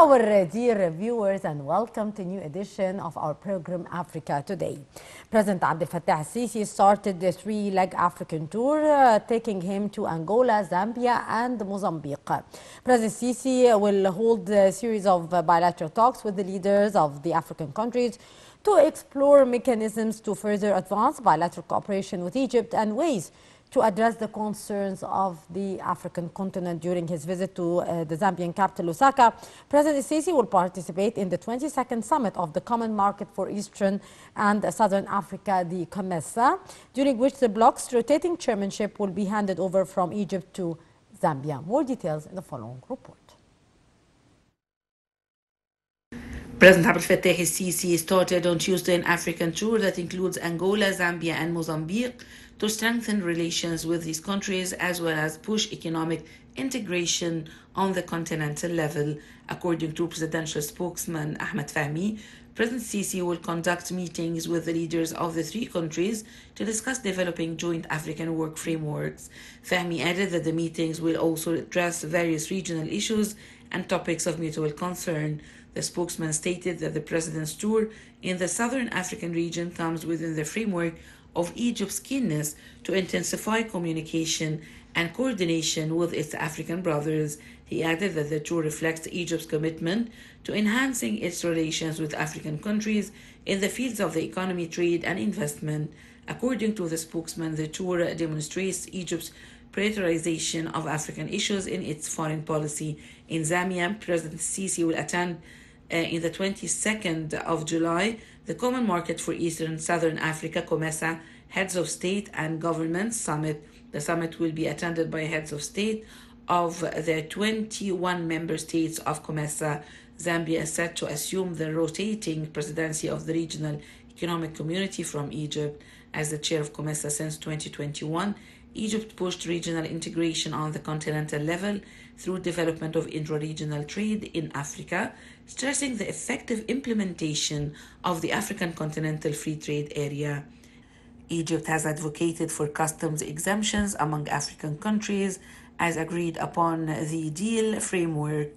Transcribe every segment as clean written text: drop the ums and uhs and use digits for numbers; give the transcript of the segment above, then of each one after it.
Our dear viewers, and welcome to a new edition of our program Africa Today. President Abdel Fattah al-Sisi started the three-leg African tour, taking him to Angola, Zambia and Mozambique. President Sisi will hold a series of bilateral talks with the leaders of the African countries to explore mechanisms to further advance bilateral cooperation with Egypt and ways to address the concerns of the African continent. During his visit to the Zambian capital, Lusaka, President Sisi will participate in the 22nd summit of the Common Market for Eastern and Southern Africa, the COMESA, during which the bloc's rotating chairmanship will be handed over from Egypt to Zambia. More details in the following report. President Abdel Fattah al-Sisi started on Tuesday an African tour that includes Angola, Zambia and Mozambique to strengthen relations with these countries as well as push economic integration on the continental level. According to presidential spokesman Ahmed Fahmy, President Sisi will conduct meetings with the leaders of the three countries to discuss developing joint African work frameworks. Fahmy added that the meetings will also address various regional issues and topics of mutual concern. The spokesman stated that the president's tour in the southern African region comes within the framework of Egypt's keenness to intensify communication and coordination with its African brothers. He added that the tour reflects Egypt's commitment to enhancing its relations with African countries in the fields of the economy, trade, and investment. According to the spokesman, the tour demonstrates Egypt's prioritization of African issues in its foreign policy. In Zambia, President Sisi will attend in the 22nd of July, the Common Market for Eastern and Southern Africa, COMESA, Heads of State and Government Summit. The summit will be attended by heads of state of the 21 member states of COMESA. Zambia is set to assume the rotating presidency of the Regional Economic Community from Egypt. As the chair of COMESA since 2021, Egypt pushed regional integration on the continental level through development of intra-regional trade in Africa, stressing the effective implementation of the African Continental Free Trade Area. Egypt has advocated for customs exemptions among African countries as agreed upon the deal framework.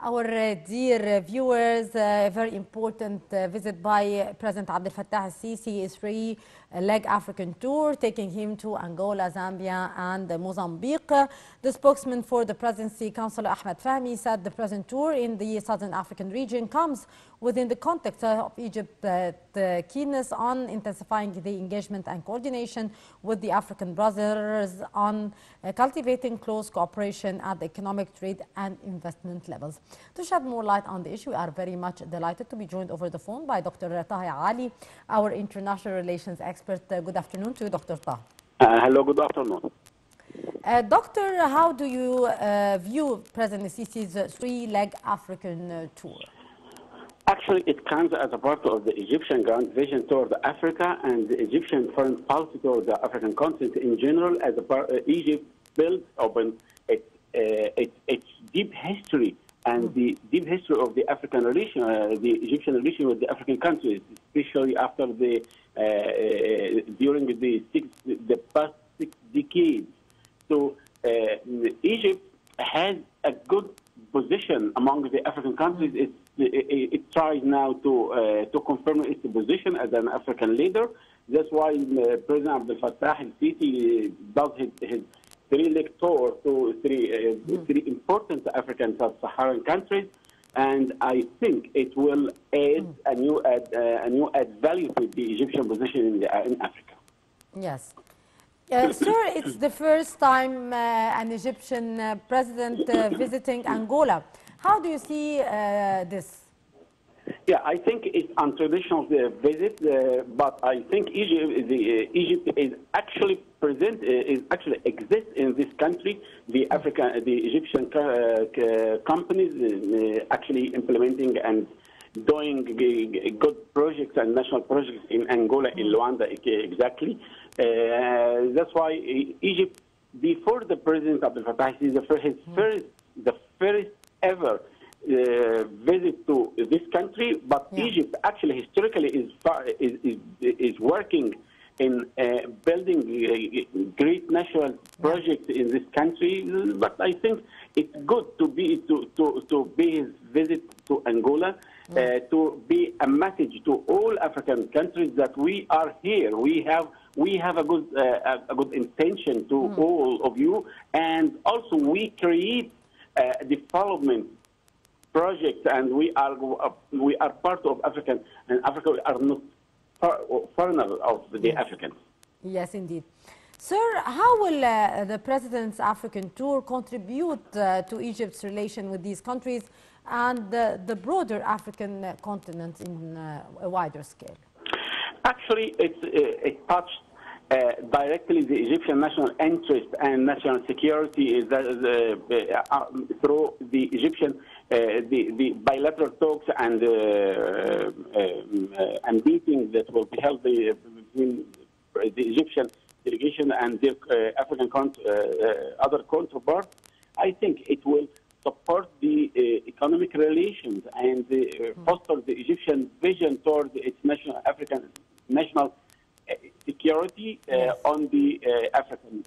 Our dear viewers, a very important visit by President Abdel Fattah al-Sisi, is three-leg African tour, taking him to Angola, Zambia and Mozambique. The spokesman for the Presidency, Councillor Ahmed Fahmy, said the present tour in the Southern African region comes within the context of Egypt's keenness on intensifying the engagement and coordination with the African brothers on cultivating close cooperation at the economic, trade and investment levels. To shed more light on the issue, we are very much delighted to be joined over the phone by Dr. Taha, our international relations expert. Good afternoon to you, Dr. Taha. Hello, good afternoon. Doctor, how do you view President Sisi's three-leg African tour? Actually, it comes as a part of the Egyptian grand vision toward Africa and the Egyptian foreign policy toward the African continent in general. As a part, Egypt built upon its deep history and the deep history of the African relation, the Egyptian relation with the African countries, especially after during the past 6 decades. So Egypt has a good position among the African countries. It tries now to confirm its position as an African leader. That's why President Abdel Fattah al-Sisi does his three-leg tour to three important African sub-Saharan countries, and I think it will add a new add value to the Egyptian position in Africa. Yes. Sir, it's the first time an Egyptian president visiting Angola. How do you see this? Yeah, I think it's untraditional visit, but I think Egypt is actually present, exists in this country. The Egyptian companies actually implementing and doing good projects and national projects in Angola, in Luanda, exactly. That's why Egypt, before the President Abdel Fattah, the first ever visit to this country, but Egypt actually historically is working in building great in this country. But I think it's good to be his visit to Angola, to be a message to all African countries that we are here. We have a good intention to all of you, and also we create development projects, and we are part of African, and Africa are not foreigners of the Africans. Yes, indeed. Sir, how will the President's African tour contribute to Egypt's relation with these countries and the broader African continent in a wider scale? Actually, it touched directly the Egyptian national interest and national security is through the Egyptian the bilateral talks and meetings that will be held between the Egyptian delegation and the African other counterparts. I think it will support the economic relations and foster the Egyptian vision towards its national security on the African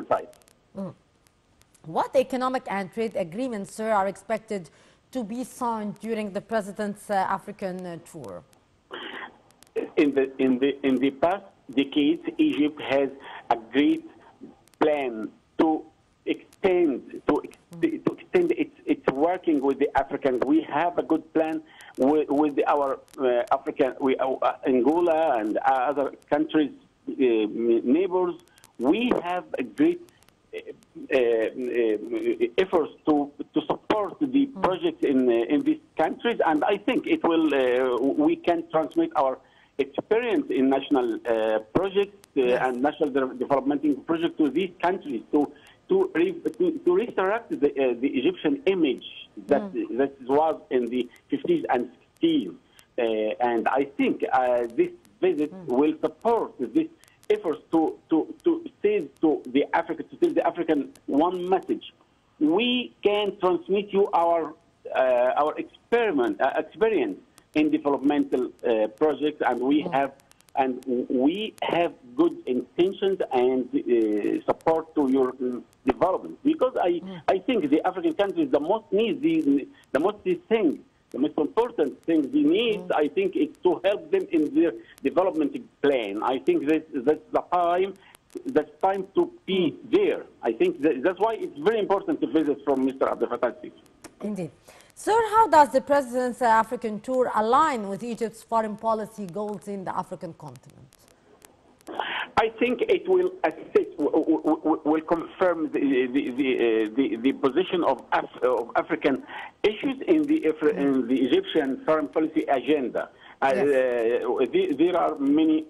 side. What economic and trade agreements, sir, are expected to be signed during the President's African tour? In the past decades, Egypt has a great plan to extend its working with the Africans. We have a good plan with our Angola and other countries, neighbors. We have a great efforts to support the projects in these countries, and I think it will. We can transmit our experience in national projects and national development projects to these countries to resurrect the Egyptian image that was in the 50s and 60s, and I think this visit will support this efforts to say to the African one message. We can transmit you our experience in developmental projects, and we have good intentions and support to your development. Because I think the African countries the most important thing they need, I think, is to help them in their development plan. I think that's the time to be there. I think that's why it's very important to visit from Mr. Abdel Fattah al-Sisi. Indeed. Sir, how does the President's African tour align with Egypt's foreign policy goals in the African continent? I think it will assist, will confirm the position of African issues in the Egyptian foreign policy agenda. There are many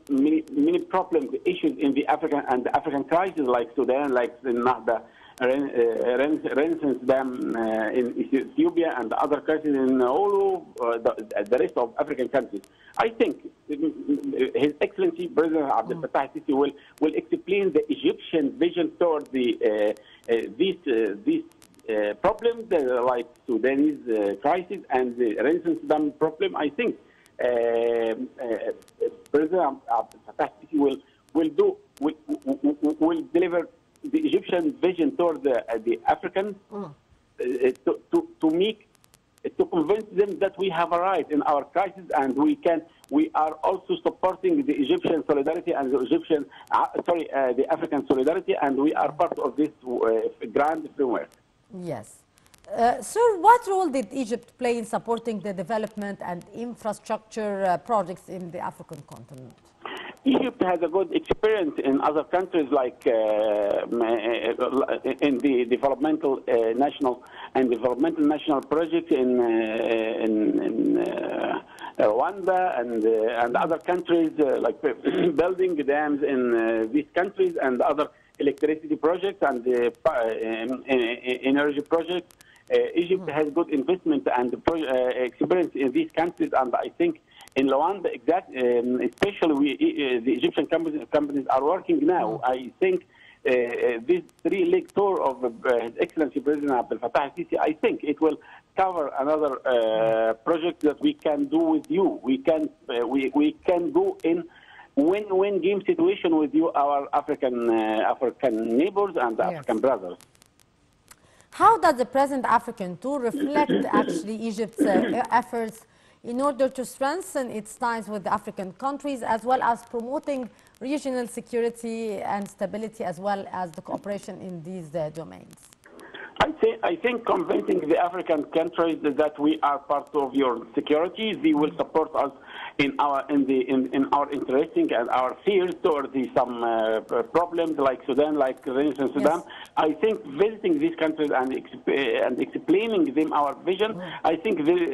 problems, issues in the African crisis, like Sudan, like the Nahda Renaissance Dam in Ethiopia, and other crises in all the rest of African countries. I think His Excellency President Abdel Fattah al-Sisi will explain the Egyptian vision toward these problems like Sudanese crisis and the Renaissance Dam problem. I think President Abdel Fattah al-Sisi will deliver the Egyptian vision toward the Africans to convince them that we have a right in our crisis, and we are also supporting the Egyptian solidarity and the African solidarity, and we are part of this grand framework. Yes. Sir, what role did Egypt play in supporting the development and infrastructure projects in the African continent? Egypt has a good experience in other countries, like in the developmental national projects in Rwanda and other countries, like building dams in these countries and other electricity projects and energy projects. Egypt has good investment and experience in these countries, and I think in Rwanda, especially the Egyptian companies are working now. I think this three-leg tour of His Excellency President Abdel Fattah al-Sisi, I think it will cover another project that we can do with you. We can do in win-win game situation with our African neighbors and Yes. African brothers. How does the present African tour reflect actually Egypt's efforts in order to strengthen its ties with the African countries, as well as promoting regional security and stability, as well as the cooperation in these domains? I think convincing the African countries that we are part of your security, they will support us in our interesting and our fears towards some problems like Sudan, like Renaissance Sudan. Yes. I think visiting these countries and explaining them our vision, I think His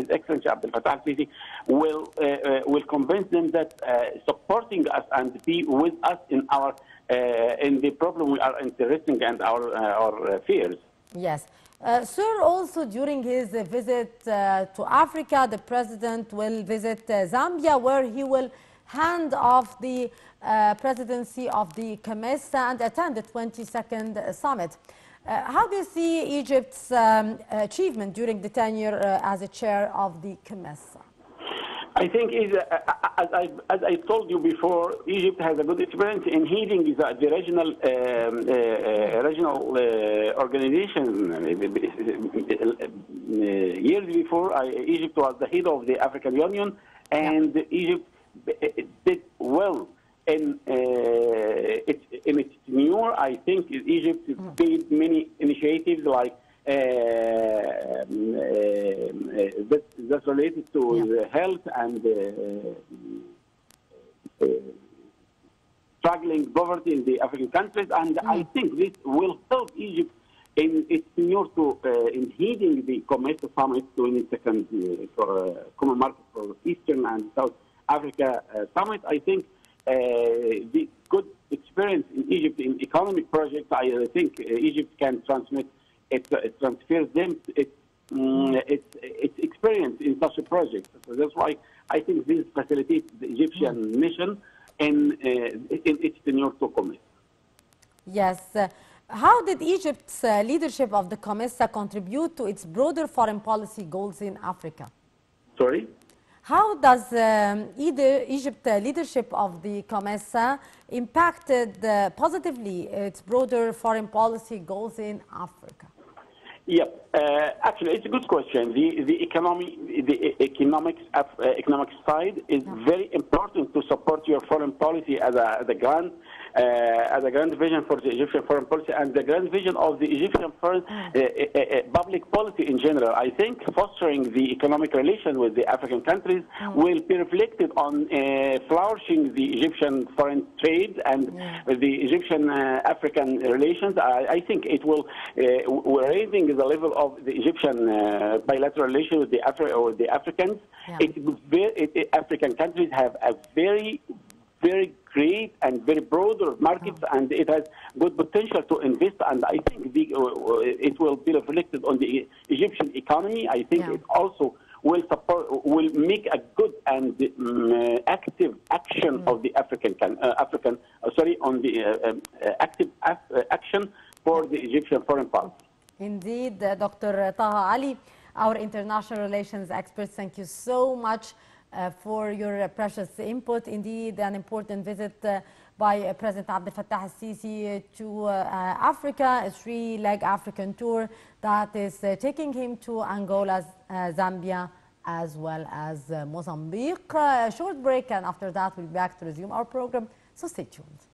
Excellency Abdel Fattah al-Sisi will convince them that supporting us and be with us in the problem we are interested and our fears. Yes. Sir, also during his visit to Africa, the president will visit Zambia, where he will hand off the presidency of the COMESA and attend the 22nd summit. How do you see Egypt's achievement during the tenure as a chair of the COMESA? I think, as I told you before, Egypt has a good experience in heading the regional organization. Years before, Egypt was the head of the African Union, and Egypt did well in its tenure. I think Egypt paid many initiatives like that's related to the health and struggling poverty in the African countries, and I think this will help Egypt in its tenure in heading the COMESA summit, 22nd for Common Market for Eastern and South Africa summit. I think the good experience in Egypt in economic projects, I think Egypt can transmit. It transfers them its experience in such a project. So that's why I think this facilitates the Egyptian mission in its tenure to COMESA. Yes. How did Egypt's leadership of the COMESA contribute to its broader foreign policy goals in Africa? Sorry? How does Egypt's leadership of the COMESA impacted positively its broader foreign policy goals in Africa? Yeah, actually, it's a good question. The economic side is very important to support your foreign policy as a grand vision for the Egyptian foreign policy and the grand vision of the Egyptian foreign public policy in general. I think fostering the economic relations with the African countries will be reflected on flourishing the Egyptian foreign trade and the Egyptian African relations. I think it will raising the level of the Egyptian bilateral relations with the Africans. African countries have a very great and very broader markets, and it has good potential to invest. And I think it will be reflected on the Egyptian economy. I think it also will make a good and active action of the active action for the Egyptian foreign policy. Indeed, Dr. Taha Ali, our international relations expert, thank you so much for your precious input. Indeed, an important visit by President Abdel Fattah al-Sisi to Africa, a three-leg African tour that is taking him to Angola, Zambia, as well as Mozambique. A short break, and after that we'll be back to resume our program, so stay tuned.